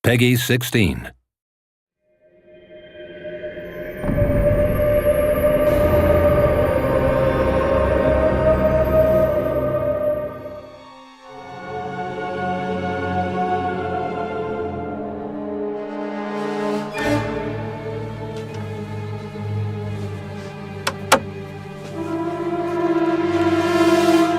Peggy 16.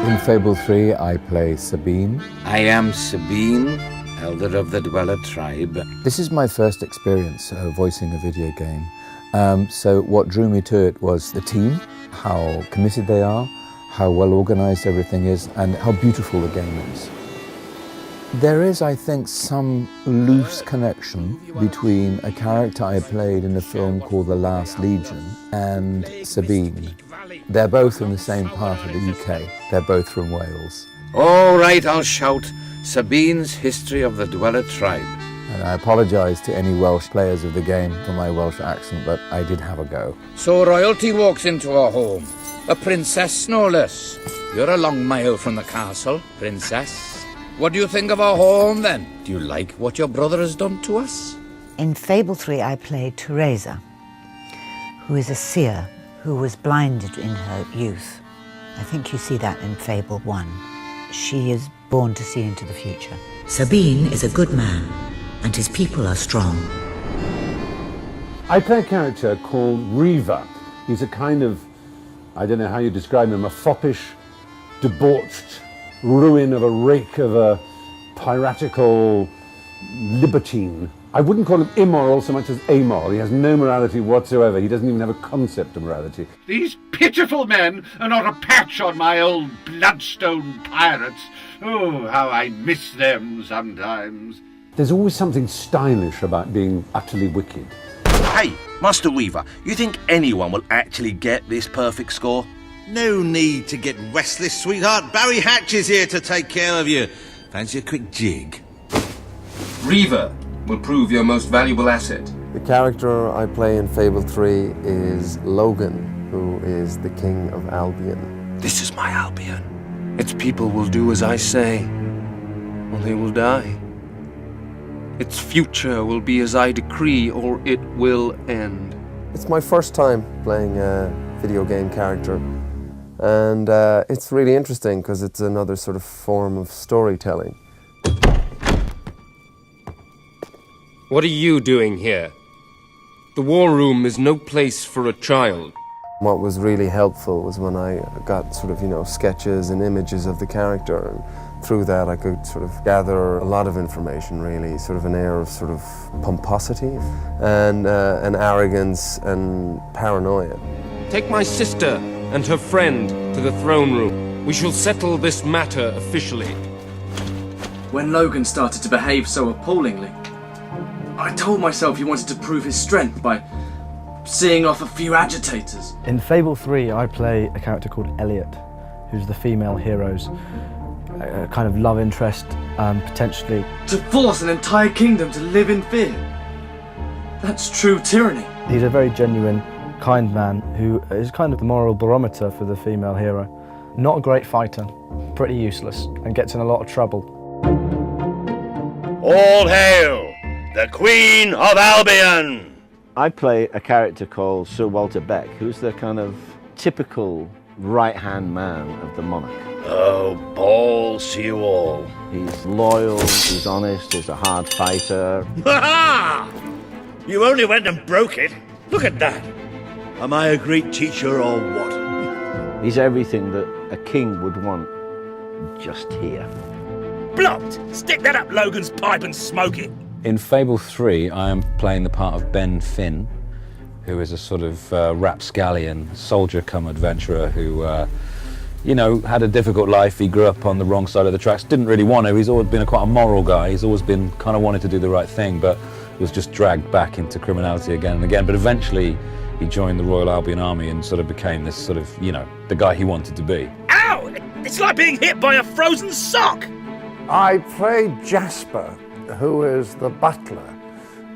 In Fable 3, I play Sabine. I am Sabine, elder of the Dweller tribe. This is my first experience voicing a video game. So what drew me to it was the team, how committed they are, how well organized everything is, and how beautiful the game is. There is, I think, some loose connection between a character I played in a film called The Last Legion and Sabine. They're both from the same part of the UK. They're both from Wales. All right, I'll shout. Sabine's History of the Dweller Tribe. And I apologise to any Welsh players of the game for my Welsh accent, but I did have a go. So royalty walks into our home. A princess, no less. You're a long mile from the castle, princess. What do you think of our home, then? Do you like what your brother has done to us? In Fable 3, I played Teresa, who is a seer who was blinded in her youth. I think you see that in Fable 1. She is born to see into the future. Sabine is a good man, and his people are strong. I play a character called Reaver. He's a kind of, I don't know how you describe him, a foppish, debauched ruin of a rake of a piratical libertine. I wouldn't call him immoral so much as amoral. He has no morality whatsoever. He doesn't even have a concept of morality. These pitiful men are not a patch on my old bloodstone pirates. Oh, how I miss them sometimes. There's always something stylish about being utterly wicked. Hey, Master Weaver, you think anyone will actually get this perfect score? No need to get restless, sweetheart. Barry Hatch is here to take care of you. Fancy a quick jig? Reaver will prove your most valuable asset. The character I play in Fable 3 is Logan, who is the king of Albion. This is my Albion. Its people will do as I say, or they will die. Its future will be as I decree, or it will end. It's my first time playing a video game character, and it's really interesting because it's another sort of form of storytelling. What are you doing here? The war room is no place for a child. What was really helpful was when I got sort of, sketches and images of the character, and through that I could sort of gather a lot of information, really, sort of an air of sort of pomposity and arrogance and paranoia. Take my sister and her friend to the throne room. We shall settle this matter officially. When Logan started to behave so appallingly, I told myself he wanted to prove his strength by seeing off a few agitators. In Fable 3, I play a character called Elliot, who's the female hero's a kind of love interest, potentially. To force an entire kingdom to live in fear. That's true tyranny. He's a very genuine, kind man who is kind of the moral barometer for the female hero. Not a great fighter, pretty useless, and gets in a lot of trouble. All hail the Queen of Albion! I play a character called Sir Walter Beck, who's the kind of typical right-hand man of the monarch. Oh, balls to you all. He's loyal, he's honest, he's a hard fighter. Ha-ha! You only went and broke it. Look at that. Am I a great teacher or what? He's everything that a king would want, just here. Blocked! Stick that up Logan's pipe and smoke it. In Fable 3, I am playing the part of Ben Finn, who is a sort of rapscallion, soldier-cum-adventurer who, had a difficult life. He grew up on the wrong side of the tracks, didn't really want to. He's always been quite a moral guy. He's always been kind of wanted to do the right thing, but was just dragged back into criminality again and again. But eventually, he joined the Royal Albion Army and sort of became this sort of, the guy he wanted to be. Ow! It's like being hit by a frozen sock! I played Jasper, who is the butler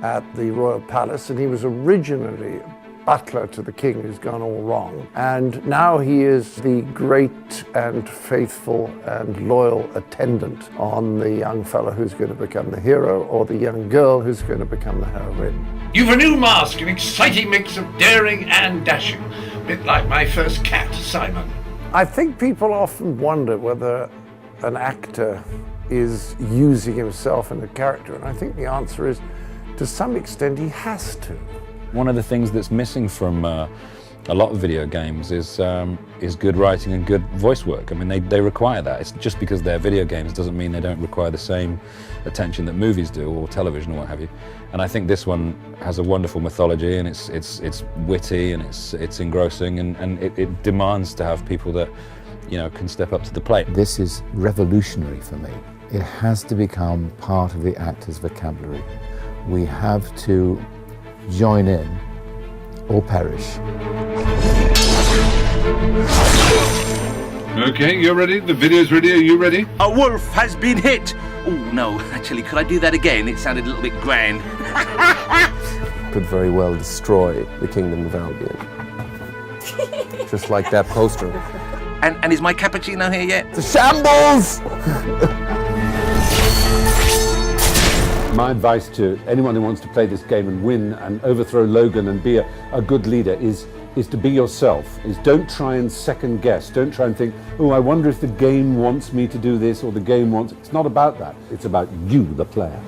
at the Royal Palace, and he was originally butler to the king who's gone all wrong. And now he is the great and faithful and loyal attendant on the young fellow who's going to become the hero, or the young girl who's going to become the heroine. You've a new mask, an exciting mix of daring and dashing. A bit like my first cat, Simon. I think people often wonder whether an actor is using himself in a character, and I think the answer is, to some extent, he has to. One of the things that's missing from a lot of video games is good writing and good voice work. I mean, they require that. It's just because they're video games doesn't mean they don't require the same attention that movies do, or television, or what have you. And I think this one has a wonderful mythology, and it's witty, and it's engrossing, and it demands to have people that, you know, can step up to the plate. This is revolutionary for me. It has to become part of the actor's vocabulary. We have to join in or perish. Okay, you're ready? The video's ready? Are you ready? A wolf has been hit! Oh, no, actually, could I do that again? It sounded a little bit grand. Could very well destroy the Kingdom of Albion. Just like that poster. And is my cappuccino here yet? It's a shambles! My advice to anyone who wants to play this game and win and overthrow Logan and be a good leader is to be yourself. Don't try and second guess. Don't try and think, oh, I wonder if the game wants me to do this or the game wants... It's not about that. It's about you, the player.